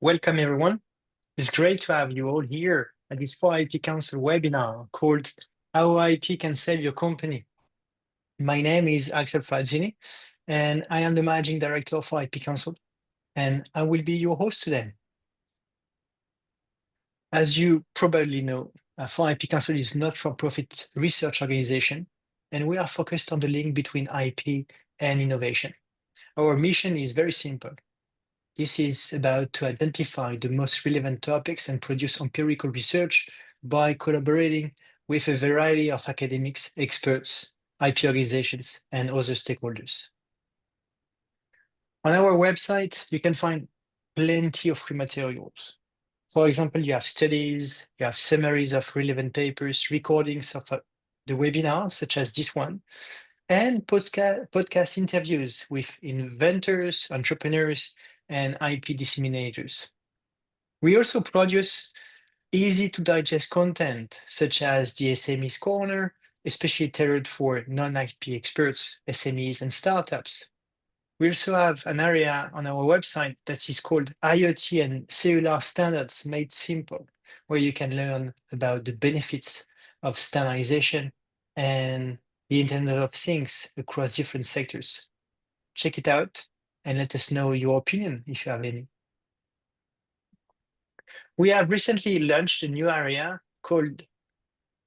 Welcome everyone. It's great to have you all here at this 4IP Council webinar called How IP Can Save Your Company. My name is Axel Fazzini, and I am the Managing Director of 4IP Council, and I will be your host today. As you probably know, 4IP Council is a not-for-profit research organization, and we are focused on the link between IP and innovation. Our mission is very simple. This is about to identify the most relevant topics and produce empirical research by collaborating with a variety of academics, experts, IP organizations, and other stakeholders. On our website, you can find plenty of free materials. For example, you have studies, you have summaries of relevant papers, recordings of the webinars, such as this one, and podcast interviews with inventors, entrepreneurs, and IP disseminators. We also produce easy to digest content, such as the SMEs Corner, especially tailored for non-IP experts, SMEs, and startups. We also have an area on our website that is called IoT and Cellular Standards Made Simple, where you can learn about the benefits of standardization and the Internet of Things across different sectors. Check it out and let us know your opinion if you have any. We have recently launched a new area called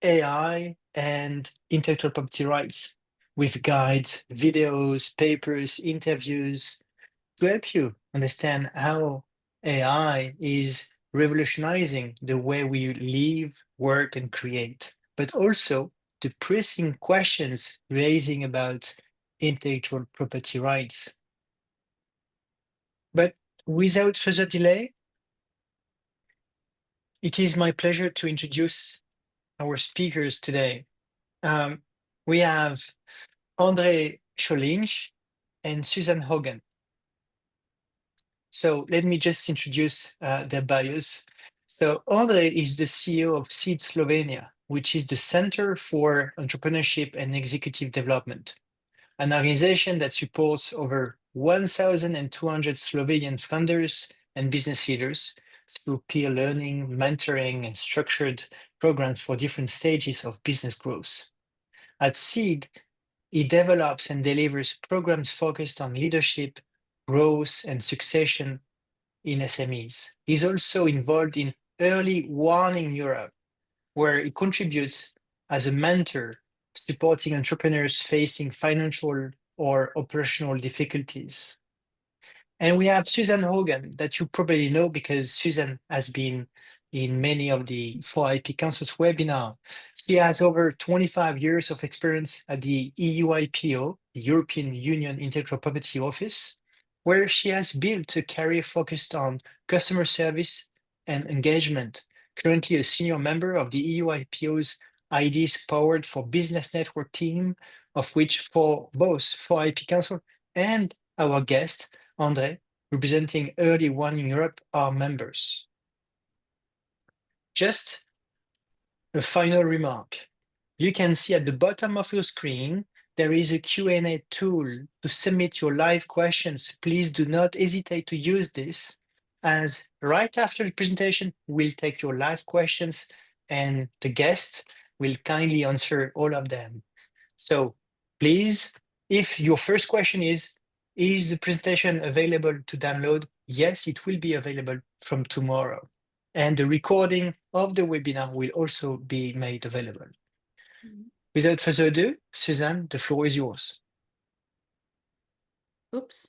AI and intellectual property rights, with guides, videos, papers, interviews to help you understand how AI is revolutionizing the way we live, work, and create, but also the pressing questions raising about intellectual property rights. But without further delay, it is my pleasure to introduce our speakers today. We have Andrej Solinc and Suzanne Hogan. So let me just introduce their bios. So Andrej is the CEO of CEED Slovenia, which is the Center for Entrepreneurship and Executive Development, an organization that supports over 1,200 Slovenian founders and business leaders through peer learning, mentoring, and structured programs for different stages of business growth. At CEED, it develops and delivers programs focused on leadership, growth, and succession in SMEs. He's also involved in Early Warning Europe, where he contributes as a mentor, supporting entrepreneurs facing financial or operational difficulties. And we have Suzanne Hogan, that you probably know because Suzanne has been in many of the 4IP Council's webinars. She has over 25 years of experience at the EUIPO, the European Union Intellectual Property Office, where she has built a career focused on customer service and engagement. Currently a senior member of the EUIPO's IDs Powered for Business Network team, of which for both 4IP Council and our guest, Andrej, representing Early Warning Europe, are members. Just a final remark. You can see at the bottom of your screen, there is a Q&A tool to submit your live questions. Please do not hesitate to use this, as right after the presentation, we'll take your live questions and the guest will kindly answer all of them. So please, if your first question is the presentation available to download? Yes, it will be available from tomorrow. And the recording of the webinar will also be made available. Without further ado, Suzanne, the floor is yours. Oops.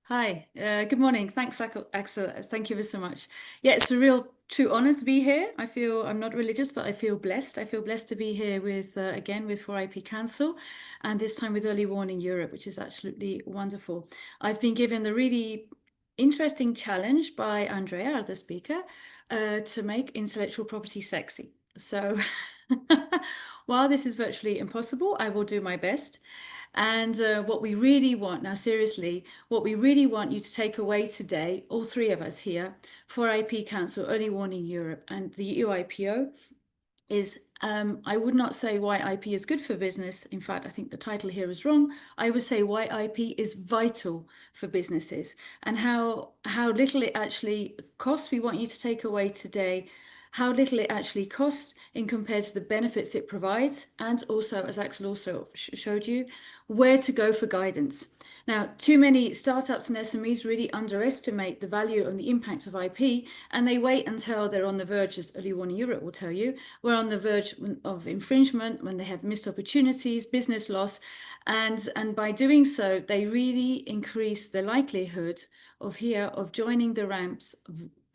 Hi, good morning. Thanks, Axel. Thank you so much. Yeah, it's a real true honor to be here. I feel I'm not religious, but I feel blessed. I feel blessed to be here with, again, with 4IP Council, and this time with Early Warning Europe, which is absolutely wonderful. I've been given the really interesting challenge by Andrea, the speaker, to make intellectual property sexy. So while this is virtually impossible, I will do my best. And what we really want, now seriously, what we really want you to take away today, all three of us here, 4IP Council, Early Warning Europe, and the EUIPO, is I would not say why IP is good for business. In fact, I think the title here is wrong. I would say why IP is vital for businesses and how little it actually costs. We want you to take away today how little it actually costs in compared to the benefits it provides, and also, as Axel also showed you, where to go for guidance. Now, too many startups and SMEs really underestimate the value and the impact of IP, and they wait until they're on the verge, as early warning Europe will tell you, we're on the verge of infringement, when they have missed opportunities, business loss, and by doing so, they really increase the likelihood of joining the ranks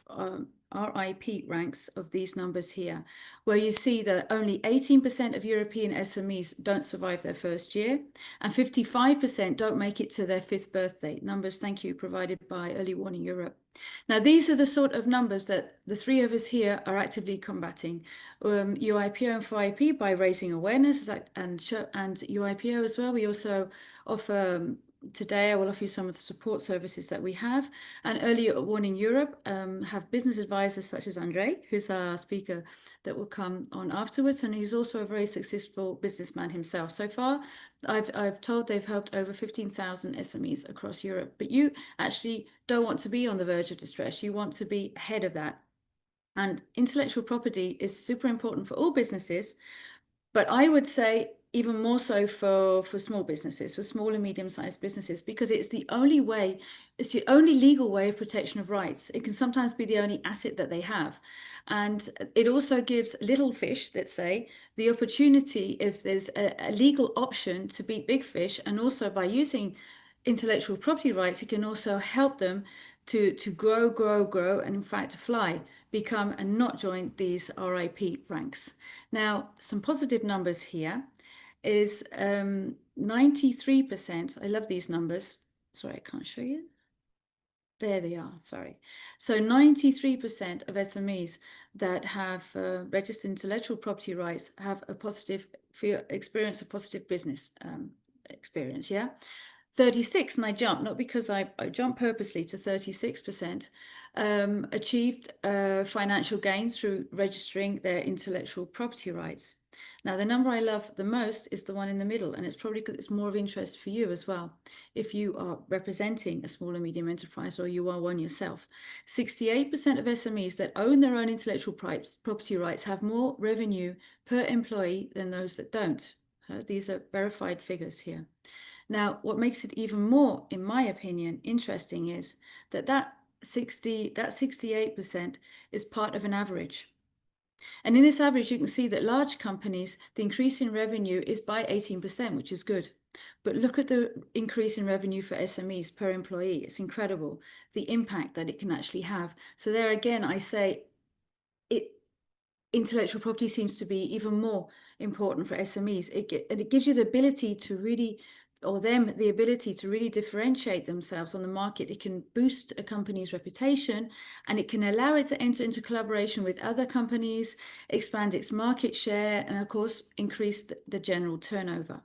of RIP ranks of these numbers here, where you see that only 18% of European SMEs don't survive their first year and 55% don't make it to their 5th birthday. Numbers, thank you, provided by Early Warning Europe. Now, these are the sort of numbers that the three of us here are actively combating. EUIPO and 4IP by raising awareness, and EUIPO as well. We also offer today I will offer you some of the support services that we have. And Early Warning Europe have business advisors such as Andrej, who's our speaker that will come on afterwards. And he's also a very successful businessman himself. So far, I've told they've helped over 15,000 SMEs across Europe. But you actually don't want to be on the verge of distress. You want to be ahead of that. And intellectual property is super important for all businesses, but I would say even more so for small businesses, for small and medium-sized businesses, because it's the only way, it's the only legal way of protection of rights. It can sometimes be the only asset that they have. And it also gives little fish, let's say, the opportunity, if there's a legal option, to beat big fish. And also by using intellectual property rights, it can also help them to grow, and in fact fly, become and not join these RIP ranks. Now, some positive numbers here is 93%. I love these numbers. Sorry, I can't show you. There they are, sorry. So 93% of SMEs that have registered intellectual property rights have a positive experience, a positive business experience, yeah? 36, and I jumped, not because I jumped purposely to 36%, achieved financial gains through registering their intellectual property rights. Now, the number I love the most is the one in the middle, and it's probably because it's more of interest for you as well, if you are representing a small and medium enterprise or you are one yourself. 68% of SMEs that own their own intellectual property rights have more revenue per employee than those that don't. So these are verified figures here. Now, what makes it even more, in my opinion, interesting is that 68% is part of an average. And in this average, you can see that large companies, the increase in revenue is by 18%, which is good. But look at the increase in revenue for SMEs per employee. It's incredible, the impact that it can actually have. So there again, I say intellectual property seems to be even more important for SMEs. It gives you the ability to really, or them the ability to really differentiate themselves on the market. It can boost a company's reputation, and it can allow it to enter into collaboration with other companies, expand its market share, and of course, increase the general turnover.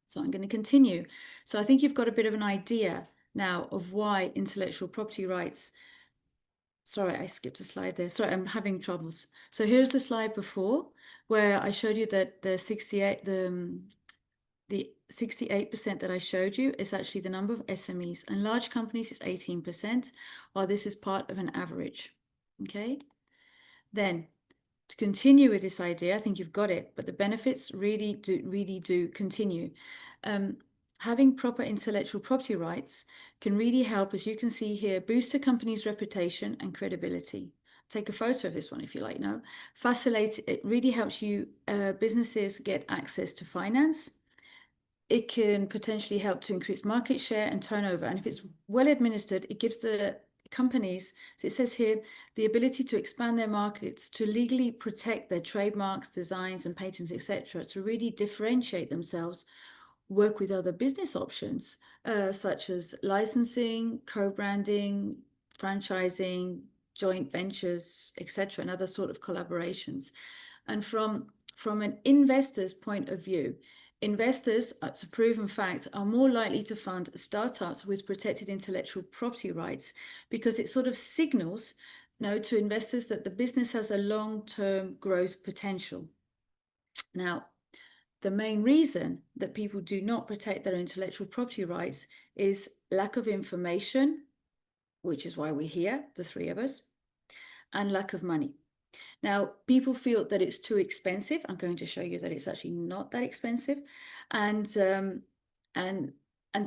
So I'm going to continue. So I think you've got a bit of an idea now of why intellectual property rights. Sorry, I skipped a slide there. Sorry, I'm having troubles. So here's the slide before where I showed you that the 68% that I showed you is actually the number of SMEs, and large companies is 18%, while this is part of an average. Okay. Then to continue with this idea, I think you've got it, but the benefits really do continue. Having proper intellectual property rights can really help, as you can see here, boost a company's reputation and credibility. Take a photo of this one if you like now. It really helps you, businesses get access to finance. It can potentially help to increase market share and turnover. And if it's well administered, it gives the companies, as it says here, the ability to expand their markets, to legally protect their trademarks, designs, and patents, etc., to really differentiate themselves, work with other business options, such as licensing, co-branding, franchising, joint ventures, etc., and other sort of collaborations. And from an investor's point of view, investors, it's a proven fact, are more likely to fund startups with protected intellectual property rights because it sort of signals to investors that the business has a long-term growth potential. Now, the main reason that people do not protect their intellectual property rights is lack of information, which is why we're here, the three of us, and lack of money. Now, people feel that it's too expensive. I'm going to show you that it's actually not that expensive. And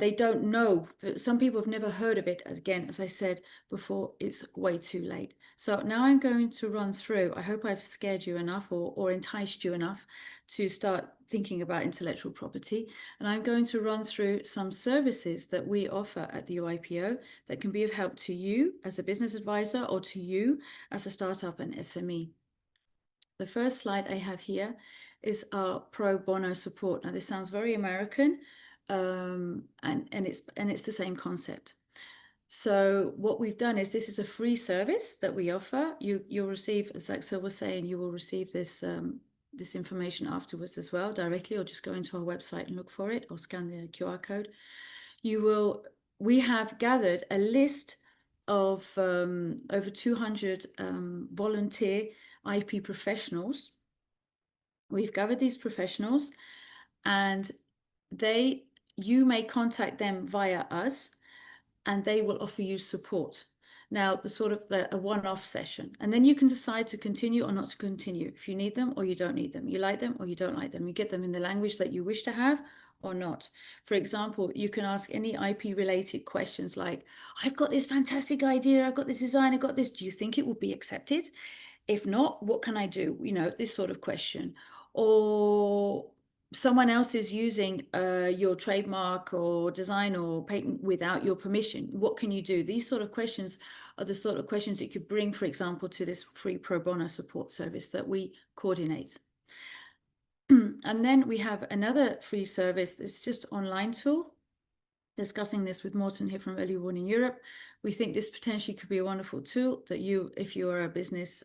they don't know. Some people have never heard of it. Again, as I said before, it's way too late. So now I'm going to run through. I hope I've scared you enough or enticed you enough to start thinking about intellectual property. And I'm going to run through some services that we offer at the EUIPO that can be of help to you as a business advisor or to you as a startup and SME. The first slide I have here is our pro bono support. Now, this sounds very American, and it's the same concept. So what we've done is this is a free service that we offer. You'll receive, as Axel was saying, you will receive this this information afterwards as well directly, or just go into our website and look for it, or scan the QR code. We have gathered a list of over 200 volunteer IP professionals. We've gathered these professionals, and you may contact them via us, and they will offer you support. Now, a one-off session, and then you can decide to continue or not to continue, if you need them or you don't need them, you like them or you don't like them, you get them in the language that you wish to have or not. For example, you can ask any IP related questions like, I've got this fantastic idea, I've got this design, I've got this, do you think it will be accepted? If not, what can I do? This sort of question. Or someone else is using your trademark or design or patent without your permission. What can you do? These sort of questions are the sort of questions you could bring, for example, to this free pro bono support service that we coordinate. And then we have another free service. It's just online tool. Discussing this with Morten here from Early Warning Europe. We think this potentially could be a wonderful tool that if you are a business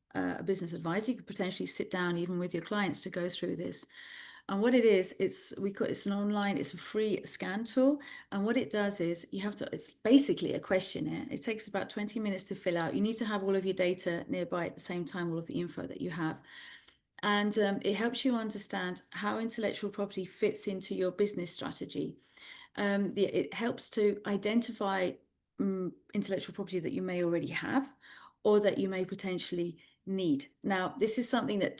advisor, you could potentially sit down even with your clients to go through this. And what it is, it's an online, it's a free scan tool. And what it does is it's basically a questionnaire. It takes about 20 minutes to fill out. You need to have all of your data nearby at the same time, all of the info that you have. And it helps you understand how intellectual property fits into your business strategy. It helps to identify intellectual property that you may already have or that you may potentially need. Now, this is something that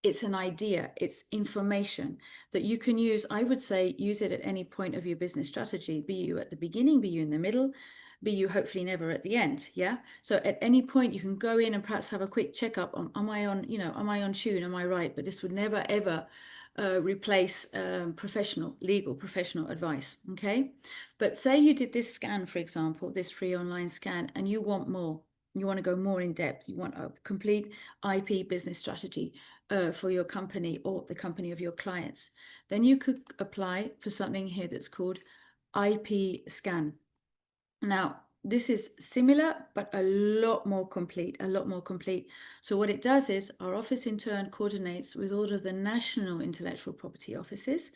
it's an idea, it's information that you can use. I would say use it at any point of your business strategy, be you at the beginning, be you in the middle, be you hopefully never at the end. Yeah. So at any point you can go in and perhaps have a quick checkup on, am I on tune? Am I right? But this would never, ever replace legal professional advice. Okay. But say you did this scan, for example, this free online scan, and you want more. You want to go more in depth. You want a complete IP business strategy for your company or the company of your clients. Then you could apply for something here that's called IP scan. Now, this is similar, but a lot more complete. So what it does is our office in turn coordinates with all of the national intellectual property offices.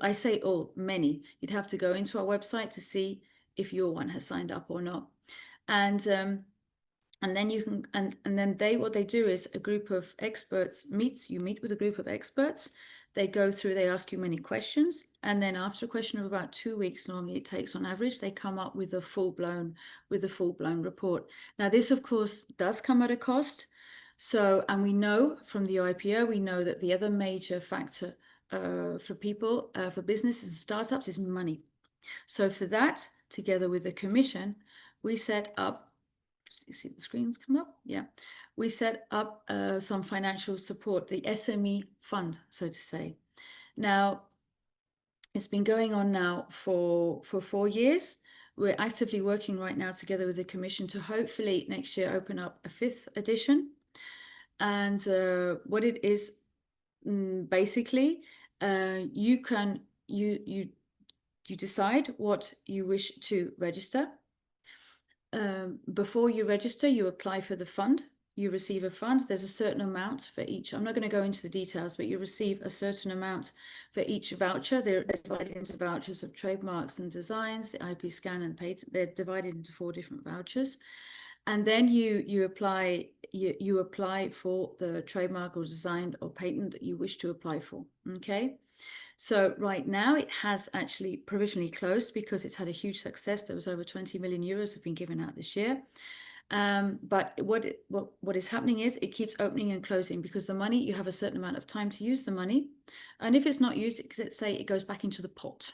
I say all, many. You'd have to go into our website to see if your one has signed up or not. And then you can, and then what they do is a group of experts you meet with a group of experts. They go through, they ask you many questions. And then after a question of about 2 weeks, normally it takes on average, they come up with a full-blown report. Now, this, of course, does come at a cost. So, and we know from the EUIPO, we know that the other major factor for people, for businesses and startups is money. So for that, together with the commission, we set up, you see the screens come up? Yeah. We set up some financial support, the SME fund, so to say. Now, it's been going on now for 4 years. We're actively working right now together with the commission to hopefully next year open up a 5th edition. And what it is, basically, you decide what you wish to register. Before you register, you apply for the fund. you receive a fund. There's a certain amount for each. I'm not going to go into the details, but you receive a certain amount for each voucher. They're divided into vouchers of trademarks and designs, the IP scan and patent. They're divided into 4 different vouchers. And then you apply for the trademark or design or patent that you wish to apply for. Okay. So right now it has actually provisionally closed because it's had a huge success. There was over 20 million euros have been given out this year. But what is happening is it keeps opening and closing because the money, you have a certain amount of time to use the money. And if it's not used, let's say it goes back into the pot.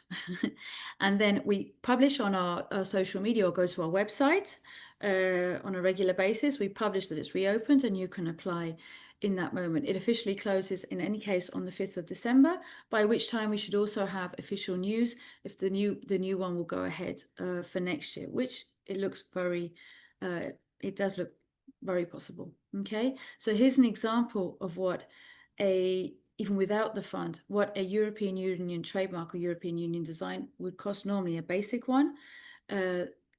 And then we publish on our social media or go to our website on a regular basis. We publish that it's reopened and you can apply in that moment. It officially closes in any case on the 5th of December, by which time we should also have official news if the new one will go ahead for next year, which it looks very it does look very possible. Okay, so here's an example of what even without the fund, what a European Union trademark or European Union design would cost normally. A basic one,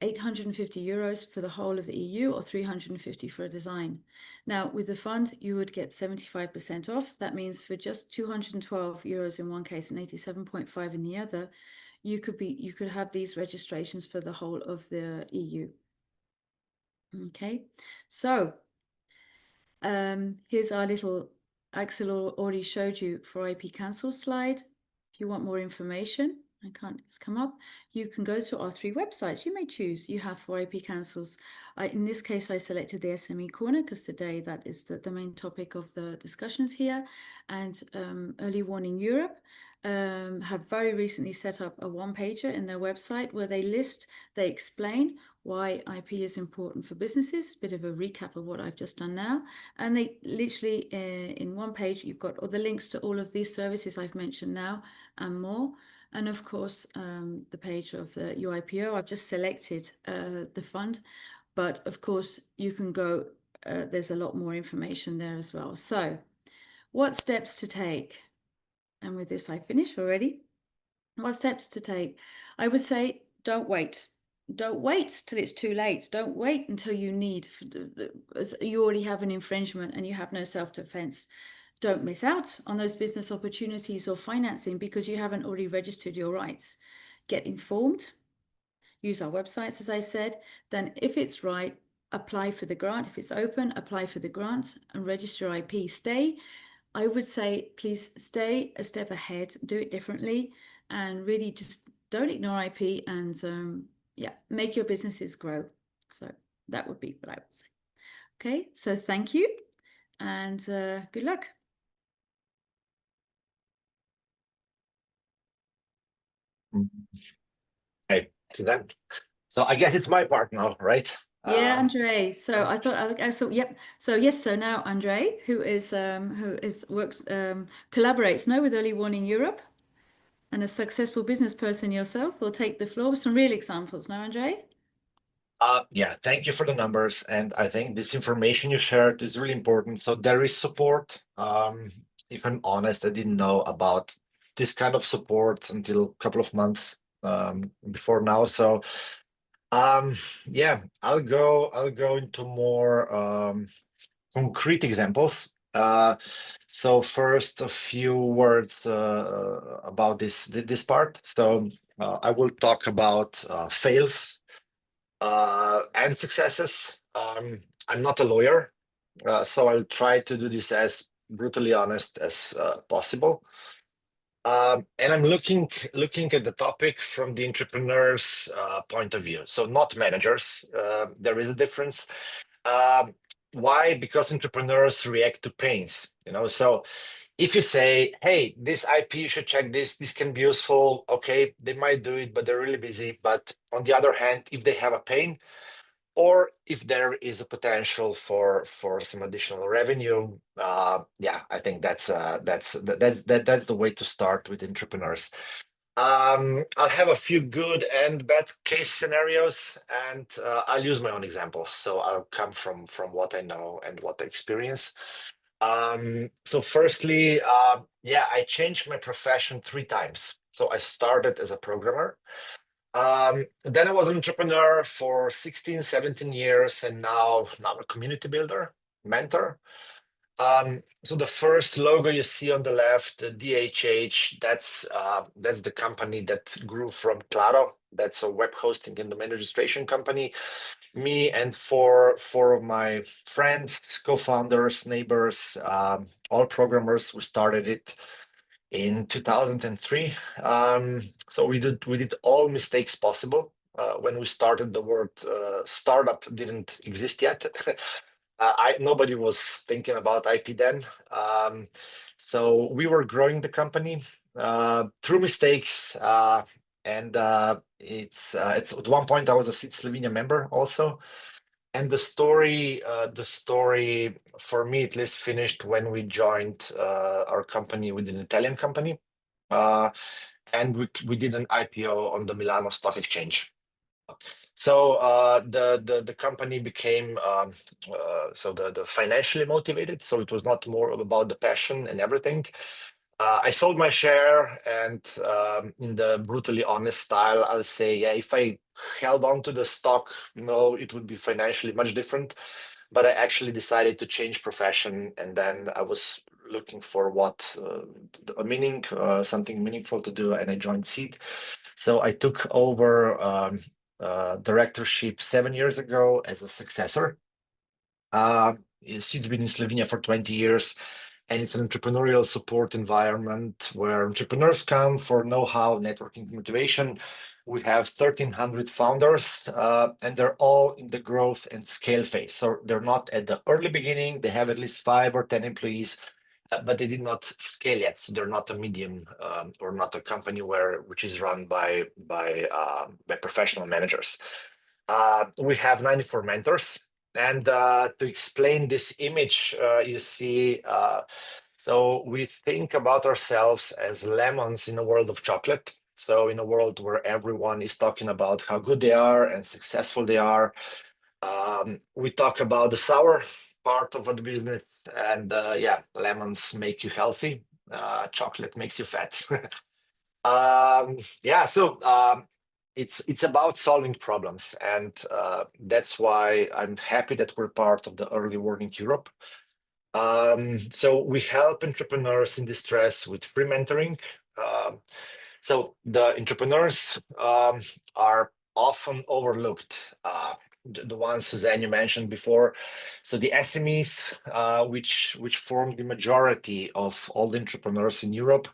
850 euros for the whole of the EU or 350 for a design. Now with the fund, you would get 75% off. That means for just 212 euros in one case and 87.5 in the other, you could have these registrations for the whole of the EU. Okay, so here's our little Axel already showed you for IP cancel slide. If you want more information, I can't just come up. You can go to our 3 websites. You may choose. You have for IP cancels. In this case, I selected the SME corner because today that is the main topic of the discussions here. And Early Warning Europe have very recently set up a one-pager in their website where they explain why IP is important for businesses, a bit of a recap of what I've just done now. And they literally, in one page, you've got all the links to all of these services I've mentioned now and more. And of course, the page of the EUIPO, I've just selected the fund, but of course you can go, there's a lot more information there as well. So what steps to take? And with this, I finish already. What steps to take? I would say, don't wait. Don't wait till it's too late. Don't wait until you you already have an infringement and you have no self-defense. Don't miss out on those business opportunities or financing because you haven't already registered your rights. Get informed. Use our websites, as I said. Then if it's right, apply for the grant. If it's open, apply for the grant and register IP. I would say, please stay a step ahead, do it differently, and really just don't ignore IP and yeah, make your businesses grow. So that would be what I would say. Okay, so thank you and good luck. Hey, Suzanne. So I guess it's my part now, right? Yeah, Andrej. So I thought I saw. Yep. So yes. So now Andrej, who collaborates now with Early Warning Europe, and a successful business person yourself, will take the floor with some real examples. Now, Andrej. Yeah, thank you for the numbers. And I think this information you shared is really important. So there is support. If I'm honest, I didn't know about this kind of support until a couple of months before now. So yeah, I'll go into more concrete examples. So first, a few words about this part. So I will talk about fails and successes. I'm not a lawyer, so I'll try to do this as brutally honest as possible. And I'm looking at the topic from the entrepreneur's point of view, so not managers. There is a difference. Why? Because entrepreneurs react to pains, so if you say, hey, this IP, you should check this can be useful, okay, they might do it, but they're really busy. But on the other hand, if they have a pain, or if there is a potential for some additional revenue, yeah, I think that's the way to start with entrepreneurs. I'll have a few good and bad case scenarios, and I'll use my own examples. So I'll come from what I know and what I experience. So firstly, yeah, I changed my profession 3 times. So I started as a programmer. Then I was an entrepreneur for 16, 17 years, and now a community builder. mentor. So the first logo you see on the left, the DHH, that's the company that grew from Claro. That's a web hosting and domain registration company. Me and four of my friends, co-founders, neighbors, all programmers, we started it in 2003. So we did all mistakes possible. When we started, the word startup didn't exist yet. Nobody was thinking about IP then. So we were growing the company through mistakes. And it's at one point I was a CEED Slovenia member also. And the story for me at least finished when we joined our company with an Italian company. And we did an IPO on the Milano Stock Exchange. So the company became the financially motivated. So it was not more about the passion and everything. I sold my share, and in the brutally honest style, I'll say, yeah, if I held on to the stock, it would be financially much different. But I actually decided to change profession, and then I was looking for something meaningful to do, and I joined CEED. So I took over directorship 7 years ago as a successor. CEED's been in Slovenia for 20 years, and it's an entrepreneurial support environment where entrepreneurs come for know-how, networking, motivation. We have 1,300 founders, and they're all in the growth and scale phase. So they're not at the early beginning. They have at least 5 or 10 employees, but they did not scale yet. So they're not a medium or not a company which is run by professional managers. We have 94 mentors. And to explain this image, you see, so we think about ourselves as lemons in a world of chocolate. So in a world where everyone is talking about how good they are and successful they are, we talk about the sour part of the business. And lemons make you healthy. Chocolate makes you fat. It's about solving problems, and that's why I'm happy that we're part of the Early Warning Europe. So we help entrepreneurs in distress with free mentoring. So the entrepreneurs are often overlooked. The ones, Suzanne, you mentioned before. So the SMEs, which form the majority of all the entrepreneurs in Europe,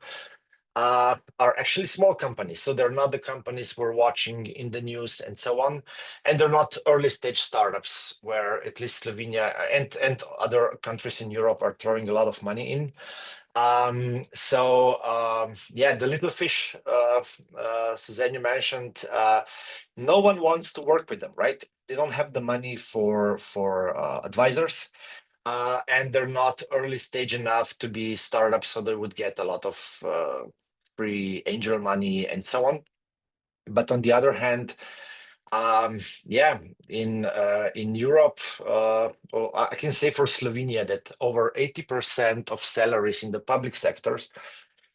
are actually small companies. So they're not the companies we're watching in the news and so on. And they're not early stage startups where at least Slovenia and other countries in Europe are throwing a lot of money in. The little fish, Suzanne, you mentioned, no one wants to work with them, right? They don't have the money for advisors. And they're not early stage enough to be startups, so they would get a lot of free angel money and so on. But on the other hand, in Europe, I can say for Slovenia that over 80% of salaries in the public sectors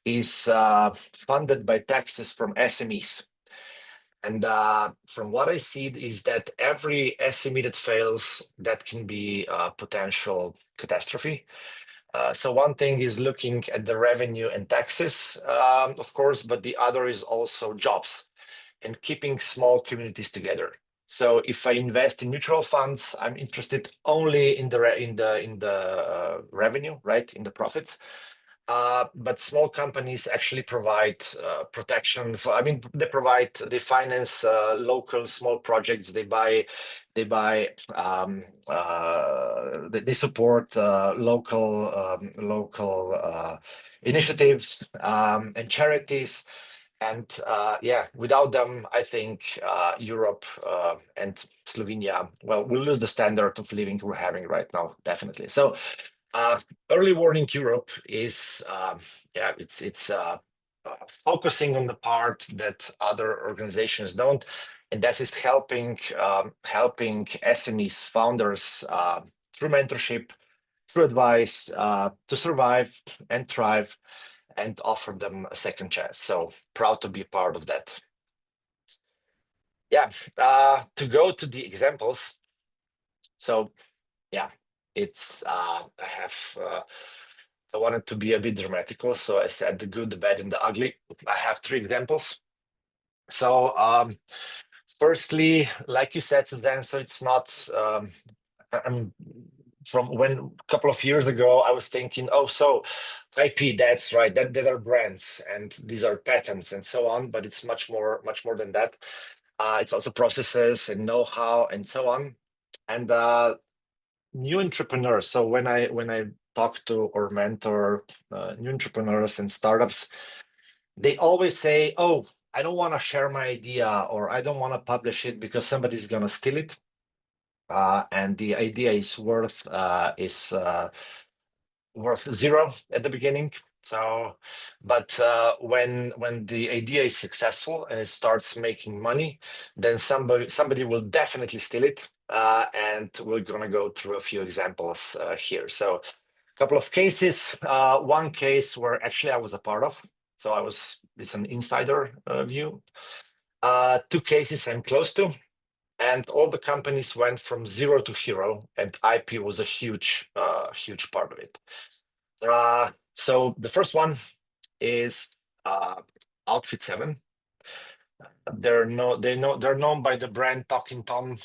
is funded by taxes from SMEs. And from what I see is that every SME that fails, that can be a potential catastrophe. So one thing is looking at the revenue and taxes, of course, but the other is also jobs and keeping small communities together. So if I invest in mutual funds, I'm interested only in the revenue, right, in the profits. But small companies actually provide protection for. They finance local small projects. They support local initiatives and charities. And without them, I think Europe and Slovenia, we'll lose the standard of living we're having right now, definitely. So Early Warning Europe is it's focusing on the part that other organizations don't, and that is helping SMEs, founders through mentorship, through advice to survive and thrive, and offer them a second chance. So proud to be a part of that. To go to the examples. So I wanted to be a bit dramatical, so I said the good, the bad, and the ugly. I have 3 examples. So firstly, like you said, Suzanne, so it's not from when a couple of years ago, I was thinking, oh, so IP, that's right, that are brands and these are patents and so on, but it's much more than that. It's also processes and know-how and so on. And new entrepreneurs. So when I talk to or mentor new entrepreneurs and startups, they always say, oh, I don't want to share my idea, or I don't want to publish it because somebody's going to steal it. And the idea is worth 0 at the beginning. So, but when the idea is successful and it starts making money, then somebody will definitely steal it. And we're gonna go through a few examples here. So, a couple of cases. One case where actually I was a part of. So it's an insider view. 2 cases I'm close to. And all the companies went from 0 to hero, and IP was a huge part of it. So the first one is Outfit 7. They're known by the brand Talking Tom.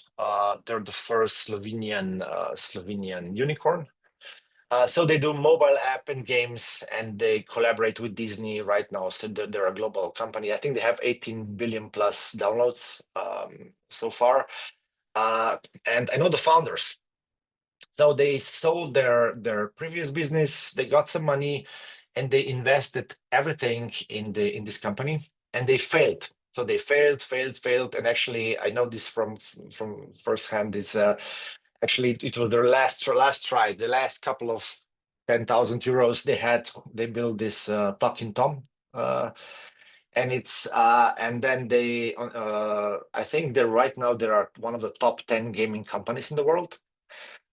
They're the first Slovenian unicorn. So they do mobile app and games, and they collaborate with Disney right now. So they're a global company. I think they have 18 billion plus downloads so far. And I know the founders. So they sold their previous business, they got some money, and they invested everything in this company, and they failed. So they failed, and actually, I know this from firsthand. Is actually it was their last try. The last couple of 10,000 euros they had, they built this Talking Tom. And it's and then they I think they're right now they are one of the top 10 gaming companies in the world.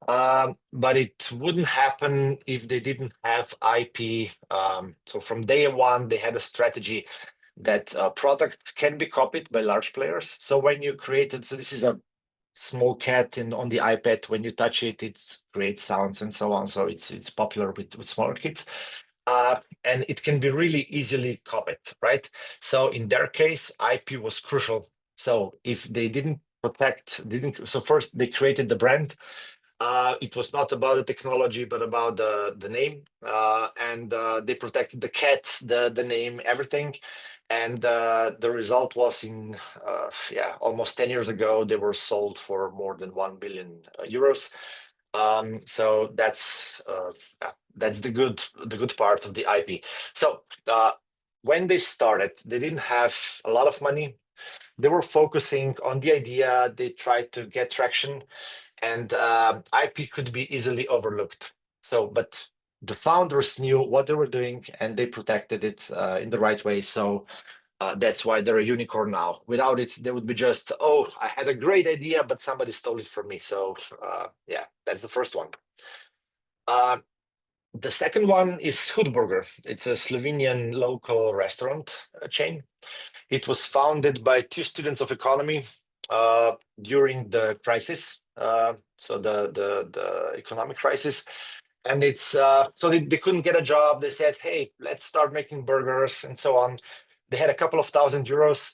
But it wouldn't happen if they didn't have IP. So from day one, they had a strategy that products can be copied by large players. So when you created, so this is a small cat on the iPad. When you touch it, it creates sounds and so on. So it's popular with smaller kids. And it can be really easily copied, right? So in their case, IP was crucial. So if they so first they created the brand. It was not about the technology, but about the name. And they protected the cat, the name, everything. And the result was almost 10 years ago, they were sold for more than 1 billion euros. So that's the good part of the IP. So when they started, they didn't have a lot of money. They were focusing on the idea. They tried to get traction, and IP could be easily overlooked. So, but the founders knew what they were doing, and they protected it in the right way. So that's why they're a unicorn now. Without it, they would be just, oh, I had a great idea, but somebody stole it from me. So yeah, that's the first one. The second one is Hoodburger. It's a Slovenian local restaurant chain. It was founded by 2 students of economy during the crisis, so the economic crisis. And it's so they couldn't get a job. They said, hey, let's start making burgers and so on. They had a couple of thousand euros.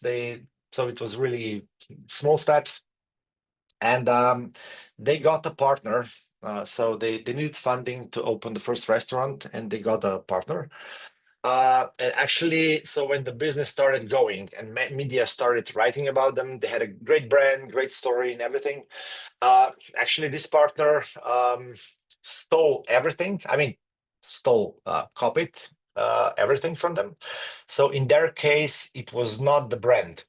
So it was really small steps. And they got a partner. So they needed funding to open the first restaurant, and they got a partner. And actually, so when the business started going and media started writing about them, they had a great brand, great story, and everything. Actually, this partner stole everything. I mean, copied everything from them. So in their case, it was not the brand.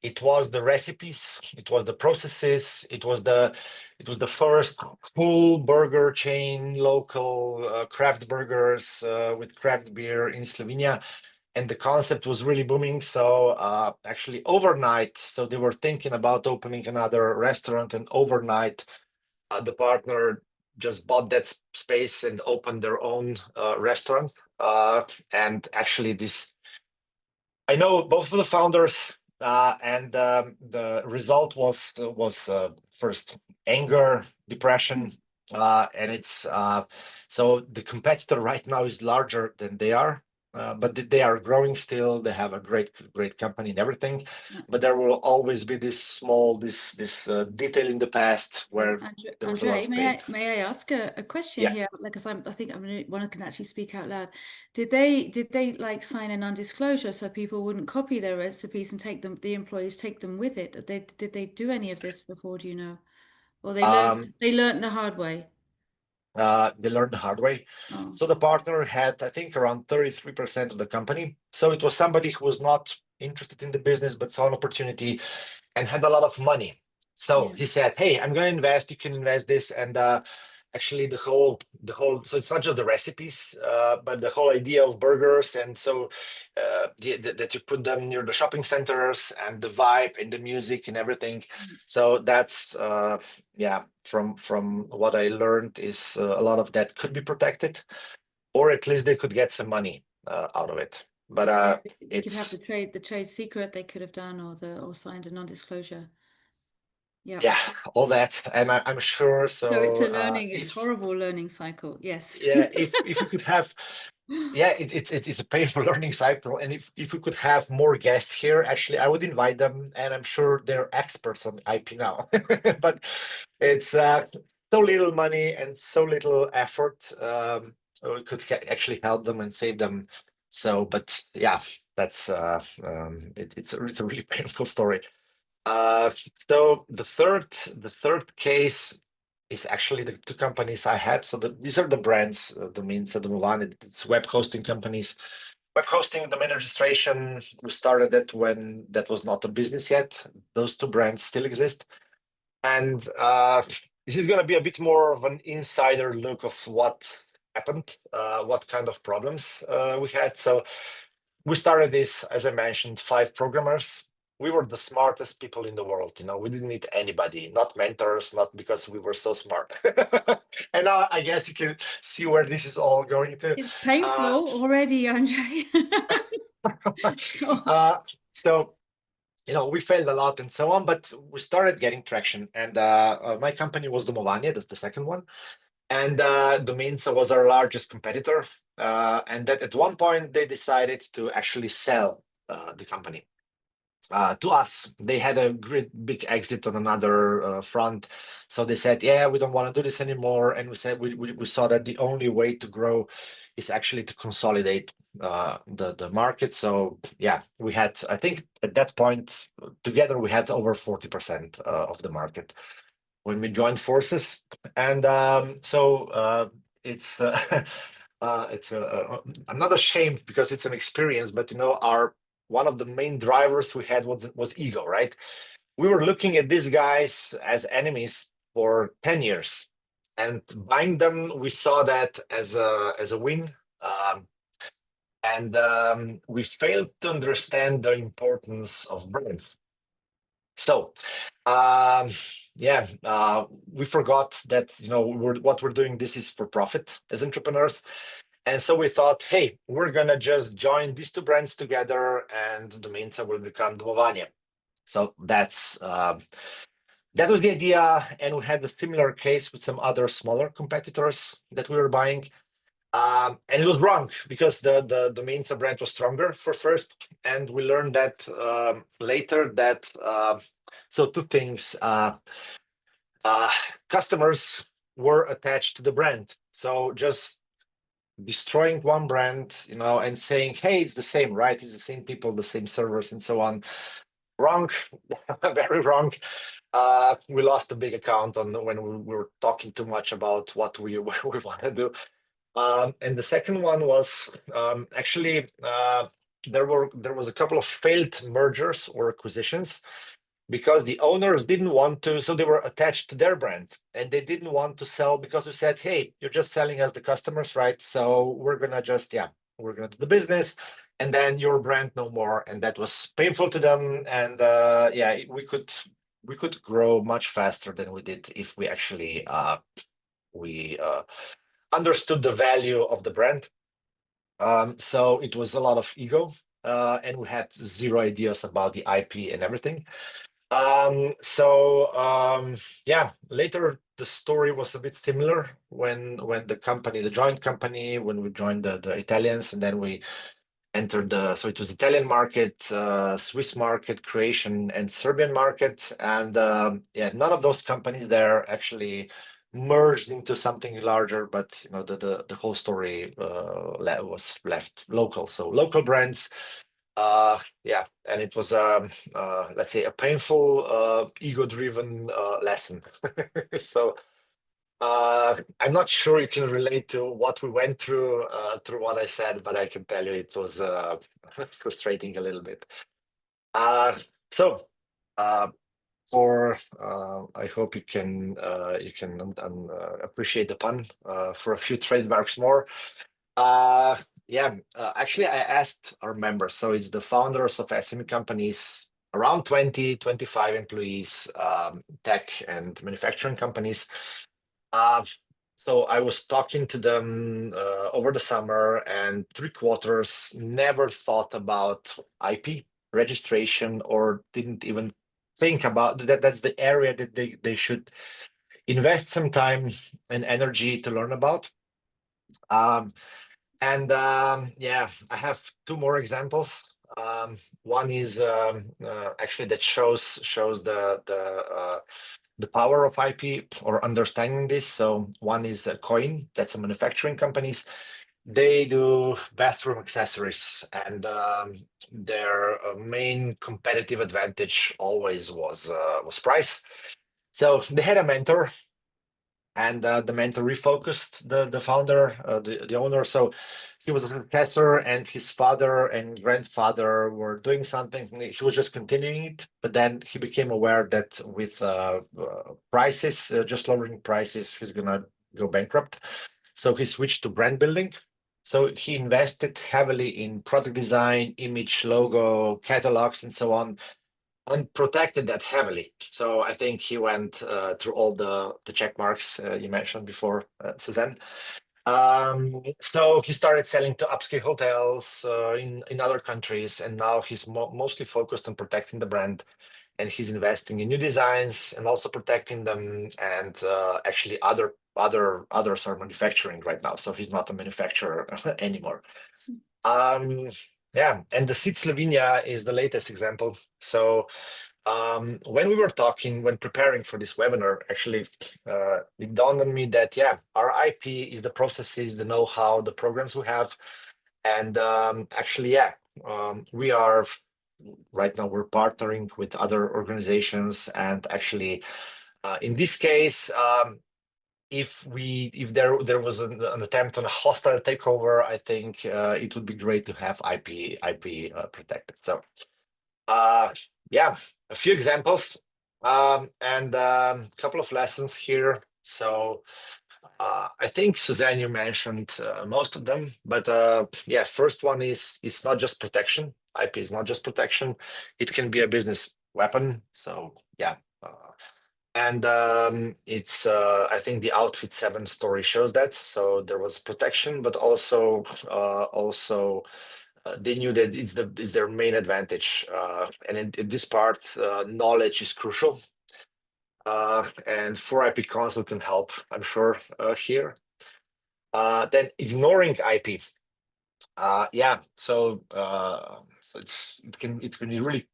It was the recipes, it was the processes, it was the first full burger chain, local craft burgers with craft beer in Slovenia. And the concept was really booming. So actually overnight, so they were thinking about opening another restaurant, and overnight the partner just bought that space and opened their own restaurant. And actually I know both of the founders, and the result was first anger, depression, and it's so the competitor right now is larger than they are, but they are growing still. They have a great company and everything, Yeah. but there will always be this small detail in the past where there was a lot Andre, of pain. may I ask a question Yeah. here? Like, because I think I'm one who can actually speak out loud. Did they like sign a non-disclosure so people wouldn't copy their recipes and take them, the employees take them with it? Did they do any of this before? Do you know? Or Um, they learned the hard way? they learned the hard way. Oh, So the partner had, I think, around 33% of the company. So it was somebody who was not interested in the business, but saw an opportunity and had a lot of money. So yeah. he said, "Hey, I'm going to invest. You can invest this." And actually, the whole. So it's not just the recipes, but the whole idea of burgers. And so that you put them near the shopping centers and the vibe and the music and everything. So that's yeah. From what I learned is a lot of that could be protected, or at least they could get some money out of it. But Yeah, you could have it's the trade secret they could have done, or signed a non-disclosure. Yeah. yeah, all that, and I'm sure. So it's So a learning, it's if horrible learning cycle. Yes. yeah, if we could have, yeah, it's a painful learning cycle, and if we could have more guests here, actually, I would invite them, and I'm sure they're experts on IP now. But it's so little money and so little effort. We could actually help them and save them. So, but yeah, that's it's a really painful story. Uh, so the third case is actually the two companies I had. So these are the brands, the means the one it's web hosting companies. Web hosting domain registration, we started it when that was not a business yet. Those two brands still exist. And this is going to be a bit more of an insider look of what happened, what kind of problems we had. So we started this, as I mentioned, 5 programmers. We were the smartest people in the world. We didn't need anybody, not mentors, not because we were so smart. And now I guess you can see where this is all going to. It's painful Uh, already, Andre. God. so we failed a lot and so on, but we started getting traction. And my company was Domovanie, that's the second one. And Dominca was our largest competitor. And that at one point they decided to actually sell the company to us. They had a great big exit on another front. So they said, yeah, we don't want to do this anymore. And we said, we saw that the only way to grow is actually to consolidate the market. So yeah, we had, I think at that point, together we had over 40% of the market when we joined forces. And it's I'm not ashamed because it's an experience, but our one of the main drivers we had was ego, right? We were looking at these guys as enemies for 10 years, and buying them, we saw that as a win. And we failed to understand the importance of brands. So, yeah, we forgot that what we're doing. This is for profit as entrepreneurs, and so we thought, hey, we're gonna just join these two brands together, and Dominca will become Domovanie. So that was the idea, and we had a similar case with some other smaller competitors that we were buying. And it was wrong because the Dominca brand was stronger for first, and we learned that later that so two things: customers were attached to the brand, so just destroying one brand, and saying, "Hey, it's the same, right? It's the same people, the same servers, and so on." Wrong, very wrong. We lost a big account when we were talking too much about what we want to do. And the second one was actually there was a couple of failed mergers or acquisitions because the owners didn't want to, so they were attached to their brand and they didn't want to sell because we said, hey, you're just selling us the customers, right? So we're gonna do the business and then your brand no more. And that was painful to them. And yeah, we could grow much faster than we did if we actually we understood the value of the brand. So it was a lot of ego, and we had zero ideas about the IP and everything. Yeah, later the story was a bit similar when the joint company, when we joined the Italians, and then we entered so it was Italian market, Swiss market, Croatian and Serbian market. And yeah, none of those companies there actually merged into something larger, but you know, the whole story was left local. So local brands. Yeah, and it was let's say a painful ego-driven lesson. So I'm not sure you can relate to what we went through what I said, but I can tell you it was frustrating a little bit. Uh, so uh, I hope you can appreciate the pun for a few trademarks more. Yeah, actually, I asked our members. So it's the founders of SME companies, around 20, 25 employees, tech and manufacturing companies. So I was talking to them over the summer, and 3/4 never thought about IP registration or didn't even think about that. That's the area that they should invest some time and energy to learn about. Yeah, I have two more examples. One is actually that shows the power of IP or understanding this. So one is a Coin, that's a manufacturing companies. They do bathroom accessories, and their main competitive advantage always was price. So they had a mentor, and the mentor refocused the founder, the owner. So he was a successor, and his father and grandfather were doing something. He was just continuing it, but then he became aware that with prices, just lowering prices, he's gonna go bankrupt. So he switched to brand building. So he invested heavily in product design, image, logo, catalogs, and so on, and protected that heavily. So I think he went through all the check marks you mentioned before, Suzanne. So he started selling to upscale hotels in other countries, and now he's mostly focused on protecting the brand, and he's investing in new designs and also protecting them. And actually, others are manufacturing right now, so he's not a manufacturer anymore. Yeah, and the CEED Slovenia is the latest example. So when we were talking, when preparing for this webinar, actually, it dawned on me that, yeah, our IP is the processes, the know-how, the programs we have. And actually, yeah, we are, right now, we're partnering with other organizations. And actually, in this case, if there was an attempt on a hostile takeover, I think it would be great to have IP protected. So yeah, a few examples and a couple of lessons here. So I think Suzanne, you mentioned most of them, but yeah, first one is it's not just protection. IP is not just protection. It can be a business weapon. So yeah. And it's I think the Outfit 7 story shows that. So there was protection, but also they knew that it's their main advantage. And in this part, knowledge is crucial. And 4IP Council can help, I'm sure, here. Then ignoring IP. Yeah, so it can be really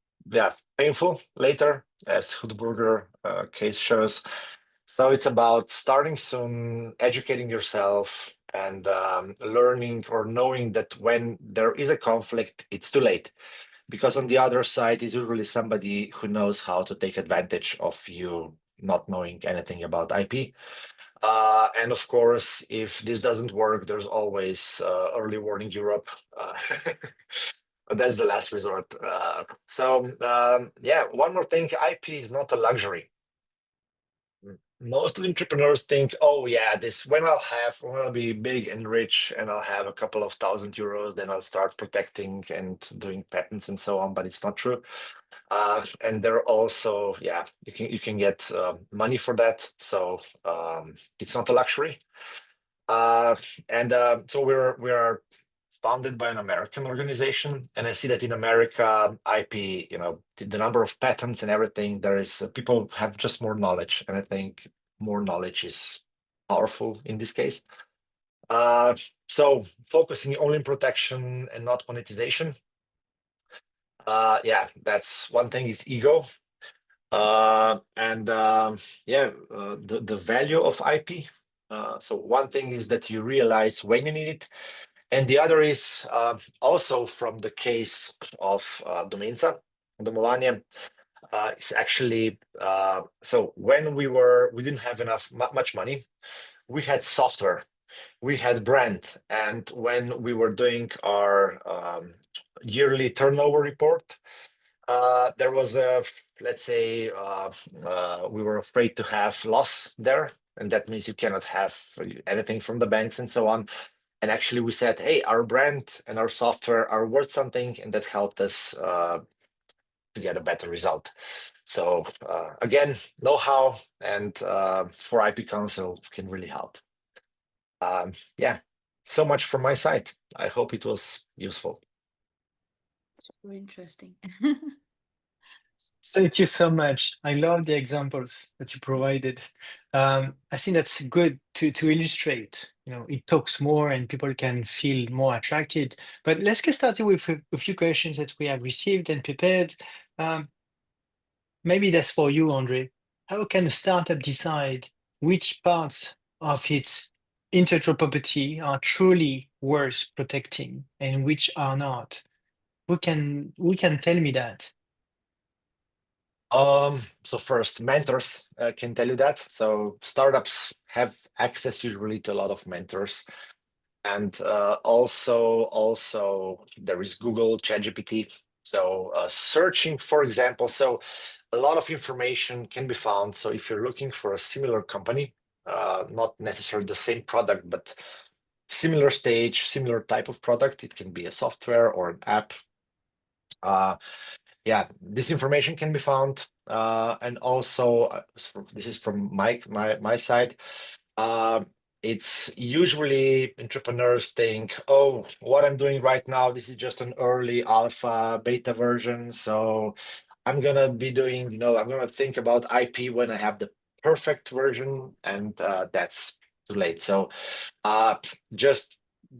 painful later, as Hoodburger case shows. So it's about starting soon, educating yourself, and learning or knowing that when there is a conflict, it's too late. Because on the other side is usually somebody who knows how to take advantage of you not knowing anything about IP. And of course, if this doesn't work, there's always early warning Europe. But that's the last resort. Yeah, one more thing, IP is not a luxury. Most of the entrepreneurs think, oh yeah, when I'll be big and rich and I'll have a couple of €1,000, then I'll start protecting and doing patents and so on, but it's not true. And there are also, yeah, you can get money for that. So it's not a luxury. So we are founded by an American organization, and I see that in America, IP, the number of patents and everything, there is people have just more knowledge, and I think more knowledge is powerful in this case. So focusing only on protection and not monetization. Yeah, that's one thing is ego. The value of IP. So one thing is that you realize when you need it, and the other is also from the case of Domenza, Domovania. It's actually so when we didn't have much money, we had software, we had brand, and when we were doing our yearly turnover report, there was let's say we were afraid to have loss there, and that means you cannot have anything from the banks and so on. And actually we said, hey, our brand and our software are worth something, and that helped us to get a better result. So again, know-how and for IP Council can really help. Yeah, so much from my side. I hope it was useful. Very interesting. Thank you so much. I love the examples that you provided. I think that's good to illustrate. It talks more and people can feel more attracted. But let's get started with a few questions that we have received and prepared. Maybe that's for you, Andrej. How can a startup decide which parts of its intellectual property are truly worth protecting and which are not? Who can tell me that? So first, mentors can tell you that. So startups have access usually to a lot of mentors, and also there is Google, ChatGPT. So searching, for example, so a lot of information can be found. So if you're looking for a similar company, not necessarily the same product, but similar stage, similar type of product, it can be a software or an app. Yeah, this information can be found, and also this is from my side. It's usually entrepreneurs think, oh, what I'm doing right now, this is just an early alpha beta version, so I'm gonna be doing, I'm gonna think about IP when I have the perfect version, and that's too late. So just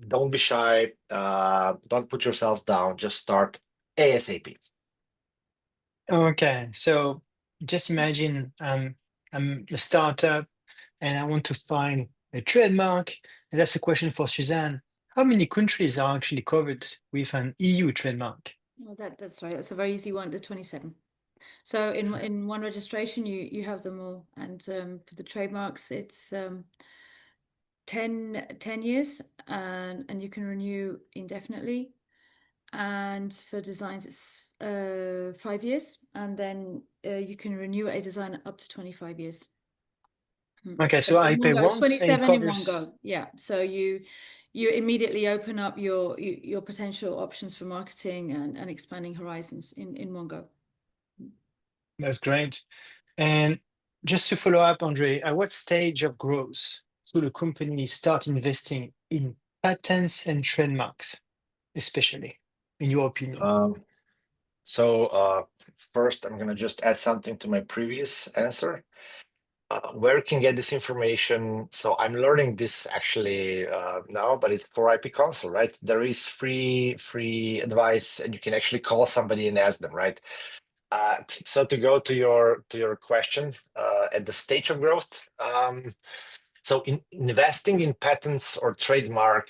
don't be shy, don't put yourself down, just start ASAP. Okay, so just imagine I'm a startup and I want to find a trademark. And that's a question for Suzanne. How many countries are actually covered with an EU trademark? Well, that's right. That's a very easy one, the 27. So in one registration, you have them all. And for the trademarks, it's 10 years, and you can renew indefinitely. And for designs, it's 5 years, and then you can renew a design up to 25 years. Okay, so I In pay one go, it's once and it 27 in one covers. go. Yeah. So you immediately open up your potential options for marketing and expanding horizons in one go. That's great. And just to follow up, Andrej, at what stage of growth should a company start investing in patents and trademarks, especially, in your opinion? So first, I'm going to just add something to my previous answer. Where you can get this information? So I'm learning this actually now, but it's for IP Council, right? There is free advice, and you can actually call somebody and ask them, right? So to go to your question, at the stage of growth, so in investing in patents or trademark,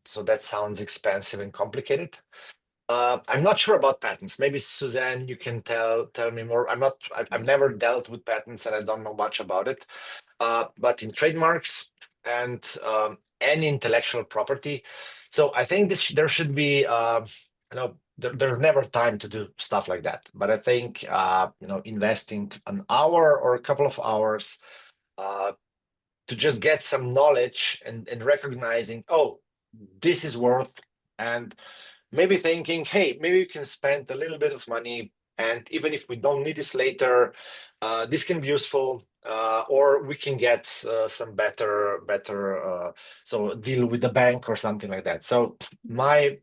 so that sounds expensive and complicated. I'm not sure about patents. Maybe Suzanne, you can tell me more. I've never dealt with patents, and I don't know much about it. But in trademarks and any intellectual property, so I think there should be, there's never time to do stuff like that. But I think investing an hour or a couple of hours to just get some knowledge and recognizing, oh, this is worth, and maybe thinking, hey, maybe we can spend a little bit of money, and even if we don't need this later, this can be useful. or we can get some better so deal with the bank or something like that. So my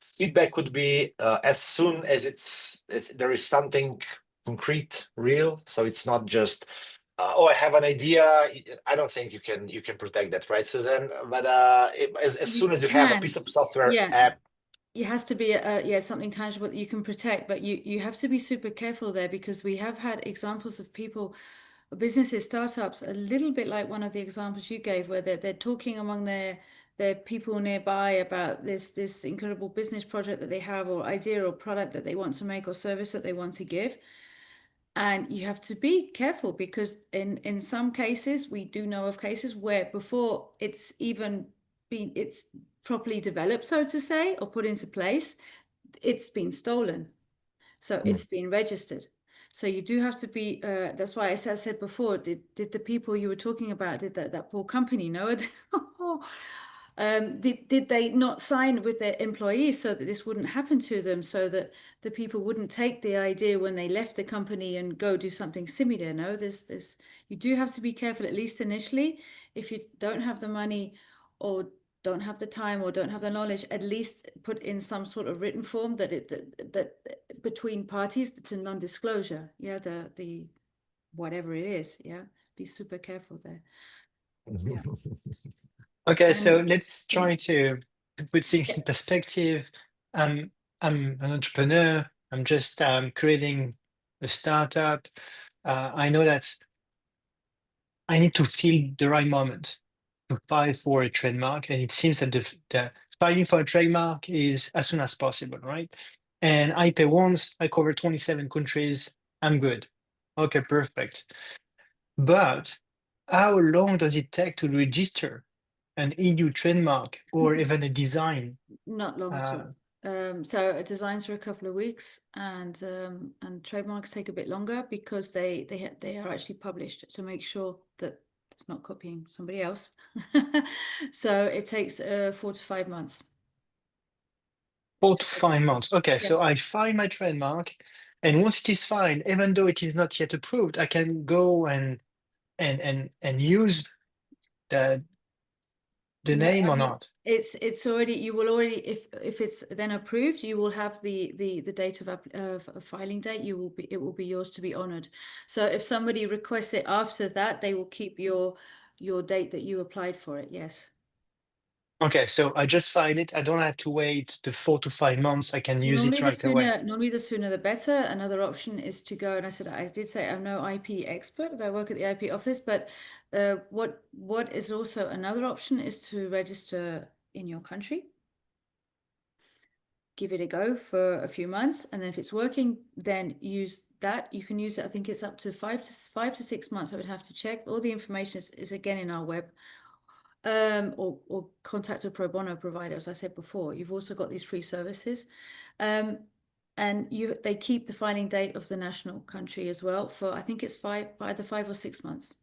feedback would be as soon as there is something concrete, real. So it's not just oh, I have an idea. I don't think you can protect that, right, Suzanne? But as You soon as you have a piece can, of software yeah. app. It has to be yeah, something tangible that you can protect, but you have to be super careful there, because we have had examples of people, businesses, startups, a little bit like one of the examples you gave, where they're talking among their people nearby about this incredible business project that they have, or idea or product that they want to make, or service that they want to give. And you have to be careful, because in some cases, we do know of cases where before it's even it's properly developed, so to say, or put into place, it's been stolen. So it's been registered. So you do have to be, that's why I said before, did the people you were talking about, did that poor company know? Did they not sign with their employees so that this wouldn't happen to them, so that the people wouldn't take the idea when they left the company and go do something similar? No, you do have to be careful, at least initially. If you don't have the money, or don't have the time, or don't have the knowledge, at least put in some sort of written form that between parties, to non-disclosure. Yeah, the whatever it is. Yeah, be super careful there. Yeah. Okay, so And let's yeah. try to put things in perspective. I'm an entrepreneur. I'm just creating a startup. I know that I need to feel the right moment to file for a trademark, and it seems that the filing for a trademark is as soon as possible, right? And I pay once. I cover 27 countries. I'm good. Okay, perfect. But how long does it take to register an EU trademark or even a design? Not long at all. So designs are a couple of weeks, and trademarks take a bit longer, because they are actually published to make sure that it's not copying somebody else. So it takes 4 to 5 months. 4 to 5 months. Okay, Yeah. so I file my trademark, and once it is filed, even though it is not yet approved, I can go and use the No, name I or mean, not. it's already, you will already, if it's then approved, you will have the date of filing date. It will be yours to be honored. So if somebody requests it after that, they will keep your date that you applied for it. Yes. Okay, so I just filed it. I don't have to wait the 4 to 5 months. I can use it right away. Normally the sooner the better. Another option is to go, and I did say I'm no IP expert. I work at the IP office, but what is also another option is to register in your country. Give it a go for a few months, and then if it's working, then use that. You can use it. I think it's up to 5 to 6 months. I would have to check. All the information is again in our web. Or contact a pro bono provider, as I said before. You've also got these free services, and they keep the filing date of the national country as well for, I think it's either 5 or 6 months.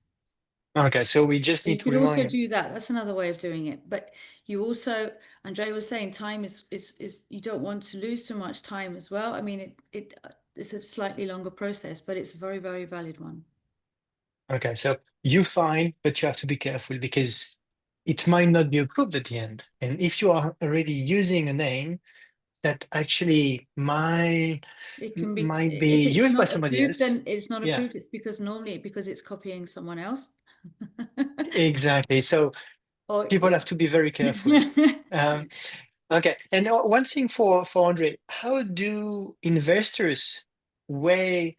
Okay, so we just You need to could also remind. do that. That's another way of doing it. But you also, Andrej was saying, time is you don't want to lose too much time as well. I mean, it's a slightly longer process, but it's a very, very valid one. Okay, so you file, but you have to be careful because it might not be approved at the end. And if you are already using a name that actually It can be, might be if it's used by not somebody approved, else. then it's not Yeah, approved. It's because it's copying someone else. exactly. So Or people yeah. have to be very careful. Um, okay, and one thing for Andre, how do investors weigh,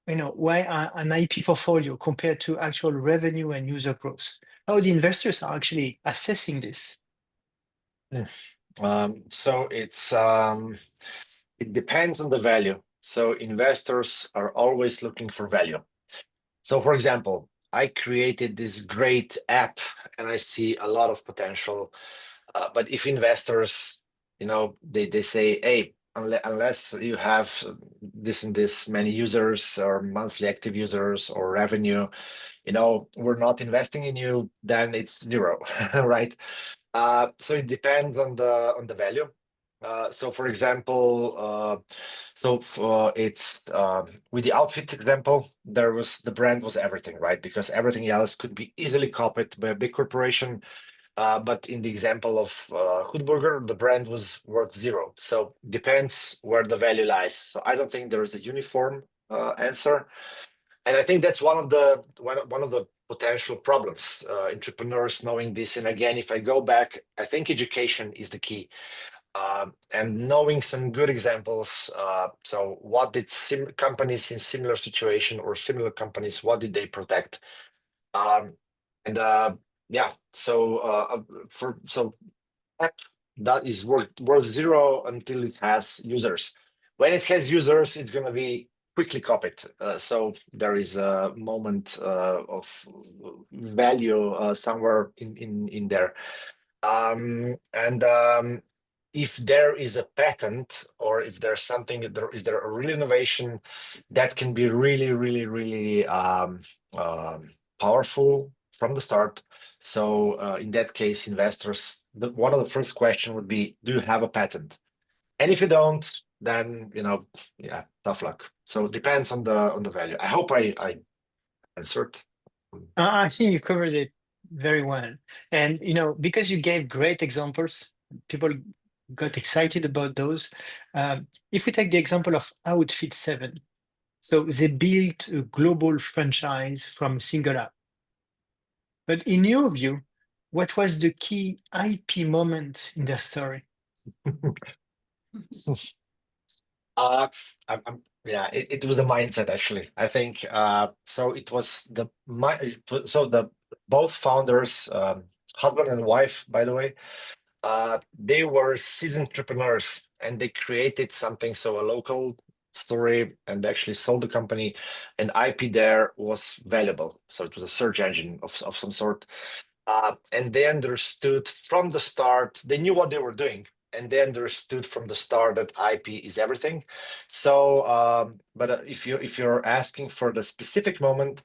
weigh an IP portfolio compared to actual revenue and user growth? How the investors are actually assessing this? So it depends on the value. So investors are always looking for value. So for example, I created this great app and I see a lot of potential. But if investors, they say, hey, unless you have this and this many users or monthly active users or revenue, we're not investing in you, then it's zero, right? So it depends on the value. So, for example, it's with the outfit example, the brand was everything, right? Because everything else could be easily copied by a big corporation. But in the example of Hoodburger, the brand was worth zero. So depends where the value lies. So I don't think there is a uniform answer, and I think that's one of the potential problems. Entrepreneurs knowing this, and again, if I go back, I think education is the key. And knowing some good examples. So what did companies in similar situation or similar companies, what did they protect? And yeah, so app that is worth zero until it has users. When it has users, it's going to be quickly copied. So there is a moment of value somewhere in there. And if there is a patent, or if there's something, is there a real innovation that can be really, really, really powerful from the start. So in that case, investors, one of the first question would be, do you have a patent? And if you don't, then yeah, tough luck. So it depends on the value. I hope I answered. I think you covered it very well. And, because you gave great examples, people got excited about those. If we take the example of Outfit 7, so they built a global franchise from a single app. But in your view, what was the key IP moment in their story? Yeah, it was a mindset actually. I think so. It was the both founders, husband and wife, by the way, they were seasoned entrepreneurs, and they created something. So a local story, and actually sold the company, and IP there was valuable. So it was a search engine of some sort. And they understood from the start, they knew what they were doing, and they understood from the start that IP is everything. So, but if you're asking for the specific moment,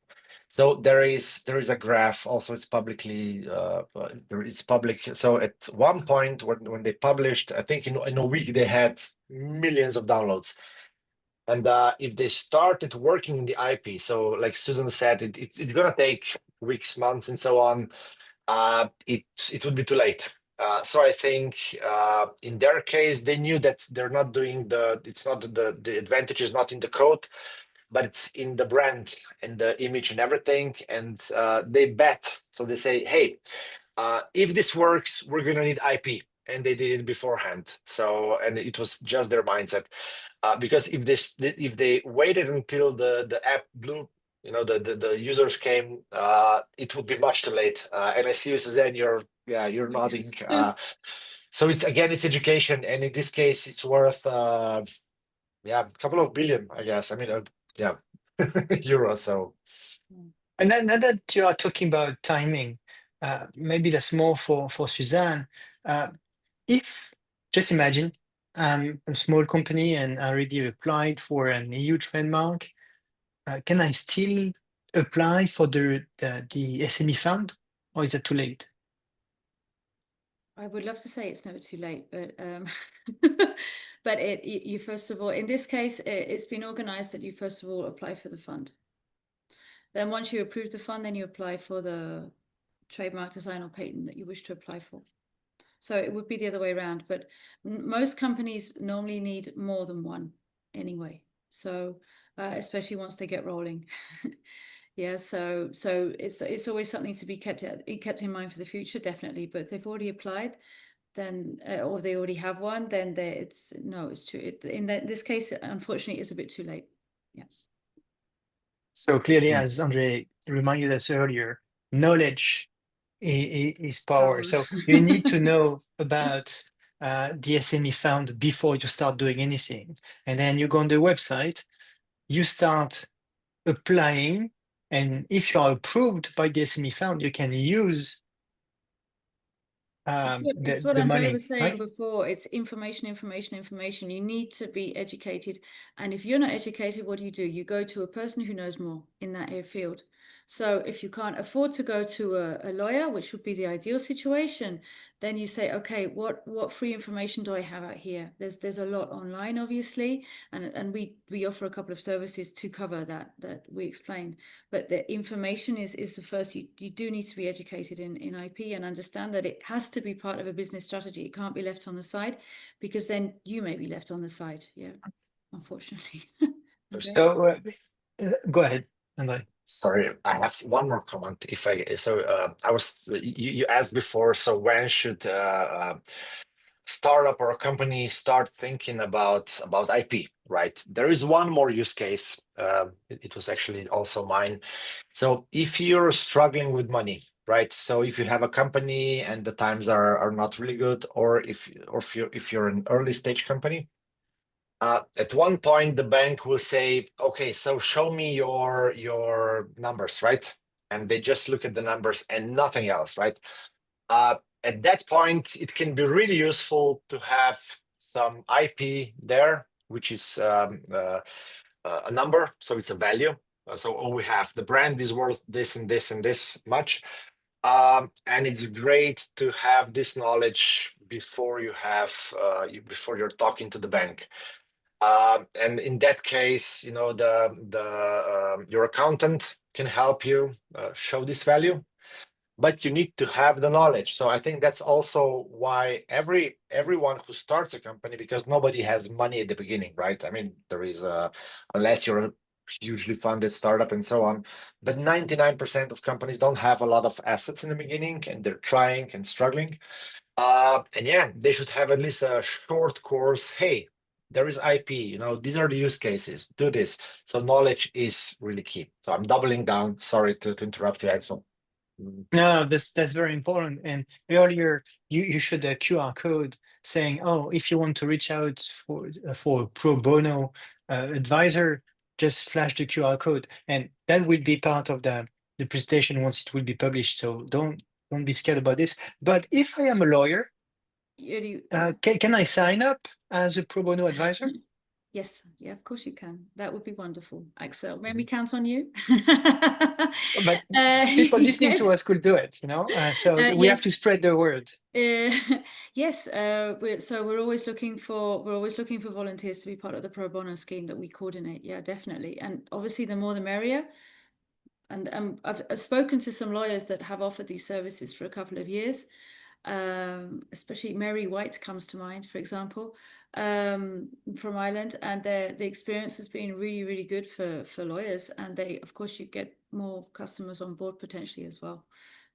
so there is a graph. Also, it's publicly it's public. So at one point when they published, I think in a week they had millions of downloads. And if they started working in the IP, so like Susan said, it's gonna take weeks, months, and so on. It would be too late. So I think in their case, they knew that they're not doing it's not the advantage is not in the code, but it's in the brand and the image and everything. And they bet. So they say, hey, if this works, we're gonna need IP. And they did it beforehand. So, and it was just their mindset. Because if they waited until the app blew, the users came, it would be much too late. And I see you, Suzanne, you're nodding. So it's education, and in this case, it's worth a couple of billion, I guess. I mean, yeah, euros. So. And then now that you are talking about timing, maybe that's more for Suzanne. If just imagine I'm a small company and I already applied for an EU trademark, can I still apply for the SME fund, or is that too late? I would love to say it's never too late, but but you first of all, in this case, it's been organized that you first of all apply for the fund. Then once you approve the fund, then you apply for the trademark, design, or patent that you wish to apply for. So it would be the other way around, but most companies normally need more than one anyway. So especially once they get rolling. Yeah, so it's always something to be kept in mind for the future, definitely. But if they've already applied, then or they already have one, then it's true. In this case, unfortunately, it's a bit too late. Yes. So clearly, as Andrej reminded us earlier, knowledge is power. So you need to know about the SME fund before you start doing anything. And then you go on the website, you start applying, and if you are approved by the SME fund, you can use It's what the Andrej money, was saying right? before. It's information. You need to be educated. And if you're not educated, what do? You go to a person who knows more in that field. So if you can't afford to go to a lawyer, which would be the ideal situation, then you say, okay, what free information do I have out here? There's a lot online, obviously, and we offer a couple of services to cover that we explained. But the information is the first. You do need to be educated in IP and understand that it has to be part of a business strategy. It can't be left on the side, because then you may be left on the side. Yeah, unfortunately. Okay. So go ahead, Andrej. Sorry, I have one more comment. I was you asked before. So when should startup or a company start thinking about IP? Right. There is one more use case. It was actually also mine. So if you're struggling with money, right? So if you have a company and the times are not really good, or if you're an early stage company. At one point, the bank will say, "Okay, so show me your numbers, right?" And they just look at the numbers and nothing else, right? At that point, it can be really useful to have some IP there, which is a number, so it's a value. So we have the brand is worth this and this and this much, and it's great to have this knowledge before before you're talking to the bank. And in that case, your accountant can help you show this value, but you need to have the knowledge. So I think that's also why everyone who starts a company, because nobody has money at the beginning, right? I mean, there is unless you're a hugely funded startup and so on, but 99% of companies don't have a lot of assets in the beginning, and they're trying and struggling. And yeah, they should have at least a short course. Hey, there is IP, these are the use cases, do this. So knowledge is really key. So I'm doubling down. Sorry to interrupt you, Axel. No, that's very important. And earlier, you showed a QR code saying, "Oh, if you want to reach out for a pro bono advisor, just flash the QR code," and that will be part of the presentation once it will be published. So don't be scared about this. But if I am a lawyer, can I sign up as a pro bono advisor? Yes, yeah, of course you can. That would be wonderful. Axel, may we count on you? But people listening to yes. us could do it, so we have to Yes. spread the word. Yes, we're always looking for volunteers to be part of the pro bono scheme that we coordinate. Yeah, definitely. And obviously, the more the merrier. And I've spoken to some lawyers that have offered these services for a couple of years. Especially Mary White comes to mind, for example, from Ireland, and the experience has been really, really good for lawyers, and of course, you get more customers on board potentially as well.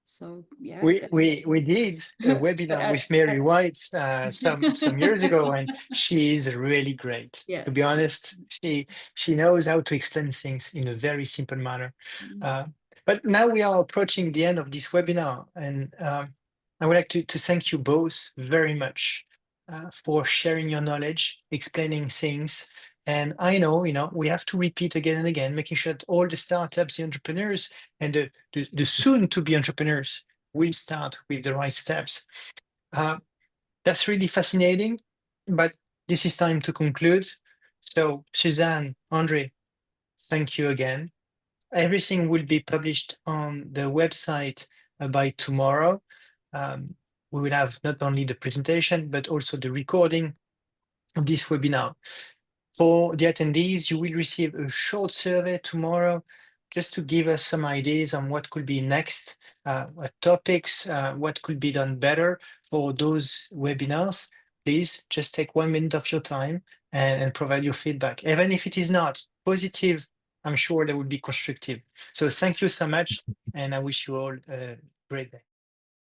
So yes, we did a webinar with Mary White some years ago, and she is really great. Yeah, To be honest, she knows how to explain things in a very simple manner. But now we are approaching the end of this webinar, and I would like to thank you both very much for sharing your knowledge, explaining things. And I know, we have to repeat again and again, making sure that all the startups, the entrepreneurs, and the soon-to-be entrepreneurs will start with the right steps. That's really fascinating, but this is time to conclude. So, Suzanne, Andrej, thank you again. Everything will be published on the website by tomorrow. We will have not only the presentation, but also the recording of this webinar. For the attendees, you will receive a short survey tomorrow just to give us some ideas on what could be next, what topics, what could be done better for those webinars. Please just take 1 minute of your time and provide your feedback. Even if it is not positive, I'm sure that will be constructive. So thank you so much, and I wish you all a great day.